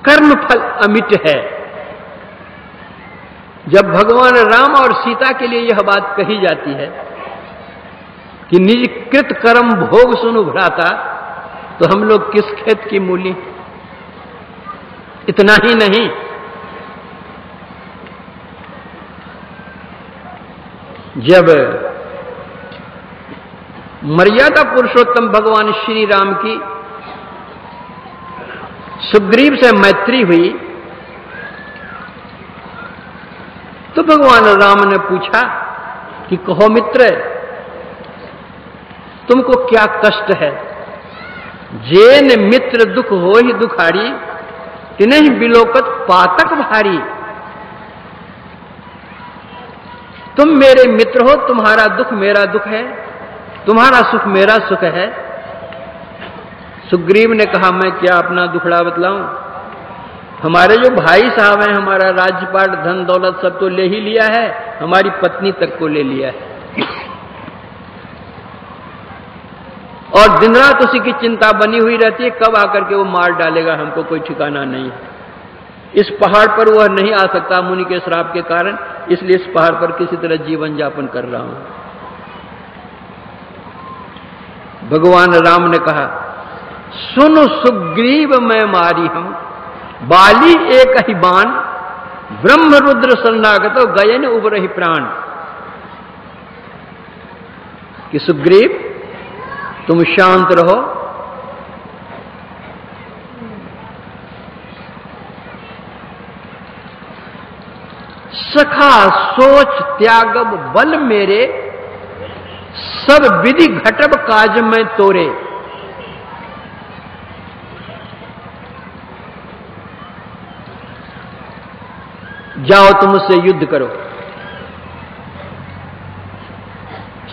कर्म फल अमिट है। जब भगवान राम और सीता के लिए यह बात कही जाती है कि निज कृत कर्म भोग सुनु भ्राता, तो हम लोग किस खेत की मूली। इतना ही नहीं, जब मर्यादा पुरुषोत्तम भगवान श्री राम की सुग्रीव से मैत्री हुई, तो भगवान राम ने पूछा कि कहो मित्र, तुमको क्या कष्ट है। जेन मित्र दुख हो ही दुखारी, तिन्हि बिलोकत पातक भारी। तुम मेरे मित्र हो, तुम्हारा दुख मेरा दुख है, तुम्हारा सुख मेरा सुख है। सुग्रीव ने कहा, मैं क्या अपना दुखड़ा बतलाऊं। हमारे जो भाई साहब हैं, हमारा राज्यपाट धन दौलत सब तो ले ही लिया है, हमारी पत्नी तक को ले लिया है, और दिन रात उसी की चिंता बनी हुई रहती है, कब आकर के वो मार डालेगा हमको, कोई ठिकाना नहीं है। इस पहाड़ पर वह नहीं आ सकता मुनि के श्राप के कारण, इसलिए इस पहाड़ पर किसी तरह जीवन यापन कर रहा हूं। भगवान राम ने कहा, सुन सुग्रीव मैं मारी हूं, बाली एक ही बाण, ब्रह्म रुद्र शरणागत गयन उबरहि प्राण। कि सुग्रीव तुम शांत रहो, सखा सोच त्यागब बल मेरे, सब विधि घटब काज में तोरे। जाओ तुम उससे युद्ध करो।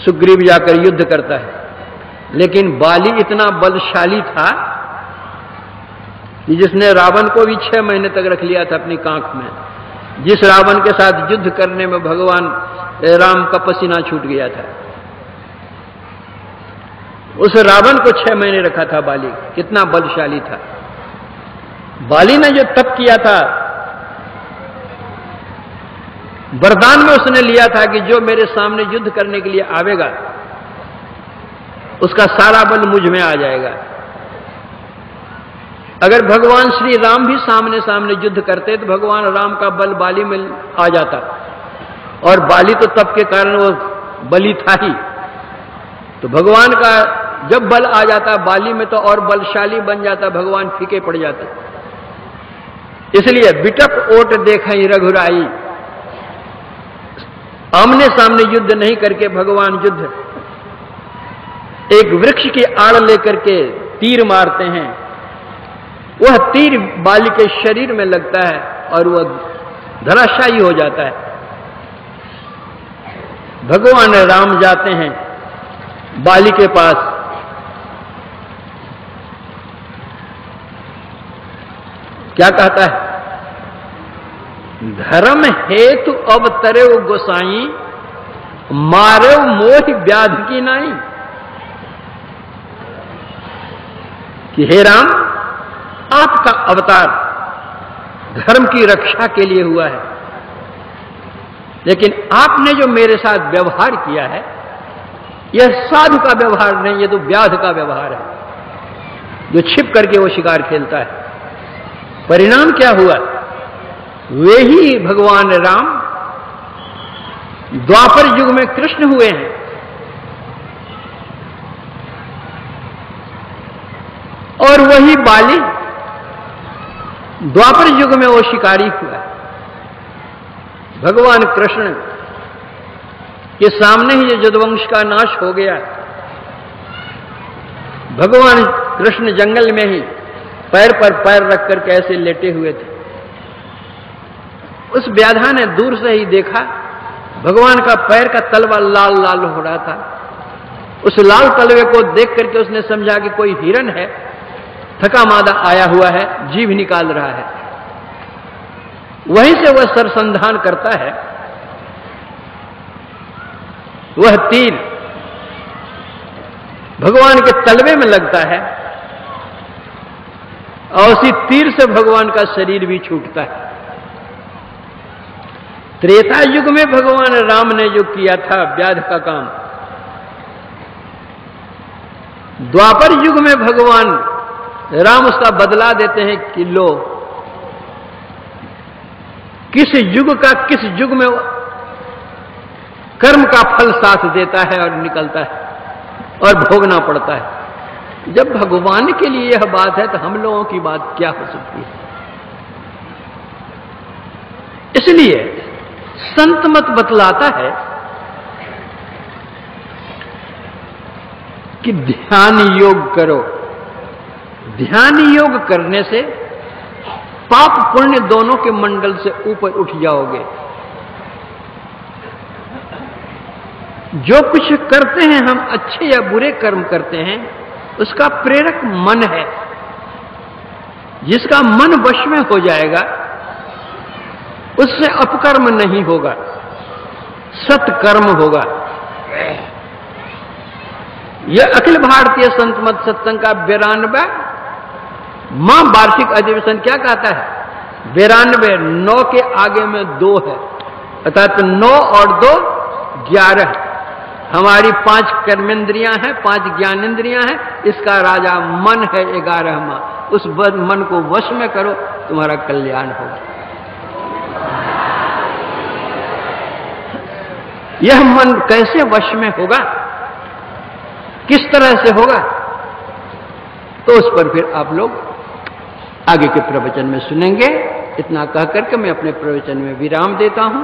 सुग्रीव जाकर युद्ध करता है, लेकिन बाली इतना बलशाली था कि जिसने रावण को भी 6 महीने तक रख लिया था अपनी कांख में। जिस रावण के साथ युद्ध करने में भगवान राम का पसीना छूट गया था, उस रावण को 6 महीने रखा था बाली। कितना बलशाली था। बाली ने जो तप किया था, वरदान में उसने लिया था कि जो मेरे सामने युद्ध करने के लिए आवेगा, उसका सारा बल मुझ में आ जाएगा। अगर भगवान श्री राम भी सामने सामने युद्ध करते तो भगवान राम का बल बाली में आ जाता, और बाली तो तप के कारण वो बली था ही। तो भगवान का जब बल आ जाता बाली में, तो और बलशाली बन जाता, भगवान फीके पड़ जाते। इसलिए बिटप ओट देखें रघुराई, आमने सामने युद्ध नहीं करके भगवान युद्ध एक वृक्ष की आड़ लेकर के तीर मारते हैं। वह तीर बाली के शरीर में लगता है और वह धराशायी हो जाता है। भगवान राम जाते हैं बाली के पास, क्या कहता है, धर्म हेतु अवतरे गोसाई, मारे मोह व्याध की नाई। कि हे राम, आपका अवतार धर्म की रक्षा के लिए हुआ है, लेकिन आपने जो मेरे साथ व्यवहार किया है, यह साधु का व्यवहार नहीं, यह तो व्याध का व्यवहार है, जो छिप करके वो शिकार खेलता है। परिणाम क्या हुआ? वे ही भगवान राम द्वापर युग में कृष्ण हुए हैं, और वही बाली द्वापर युग में वो शिकारी हुआ। भगवान कृष्ण के सामने ही यदुवंश का नाश हो गया। भगवान कृष्ण जंगल में ही पैर पर पैर रख कर कैसे लेटे हुए थे। उस व्याधा ने दूर से ही देखा, भगवान का पैर का तलवा लाल लाल हो रहा था। उस लाल तलवे को देख करके उसने समझा कि कोई हिरण है, थका मादा आया हुआ है, जीभ निकाल रहा है। वहीं से वह सरसंधान करता है। वह तीर भगवान के तलवे में लगता है और उसी तीर से भगवान का शरीर भी छूटता है। त्रेता युग में भगवान राम ने जो किया था व्याध का काम, द्वापर युग में भगवान राम उसका बदला देते हैं कि लो, किस युग का किस युग में कर्म का फल साथ देता है और निकलता है और भोगना पड़ता है। जब भगवान के लिए यह बात है तो हम लोगों की बात क्या हो सकती है? इसलिए संत मत बतलाता है कि ध्यान योग करो। ध्यान योग करने से पाप पुण्य दोनों के मंडल से ऊपर उठ जाओगे। जो कुछ करते हैं हम, अच्छे या बुरे कर्म करते हैं, उसका प्रेरक मन है। जिसका मन वश में हो जाएगा उससे अपकर्म नहीं होगा, सत्कर्म होगा। यह अखिल भारतीय संत मत सत्संग का 92 मां वार्षिक अधिवेशन क्या कहता है? 92, 9 के आगे में 2 है, अर्थात 9 और 2 11। हमारी 5 कर्मेंद्रियां हैं, 5 ज्ञानेंद्रियां हैं, इसका राजा मन है 11वां। उस मन को वश में करो, तुम्हारा कल्याण होगा। यह मन कैसे वश में होगा, किस तरह से होगा, तो उस पर फिर आप लोग आगे के प्रवचन में सुनेंगे। इतना कहकर के मैं अपने प्रवचन में विराम देता हूं।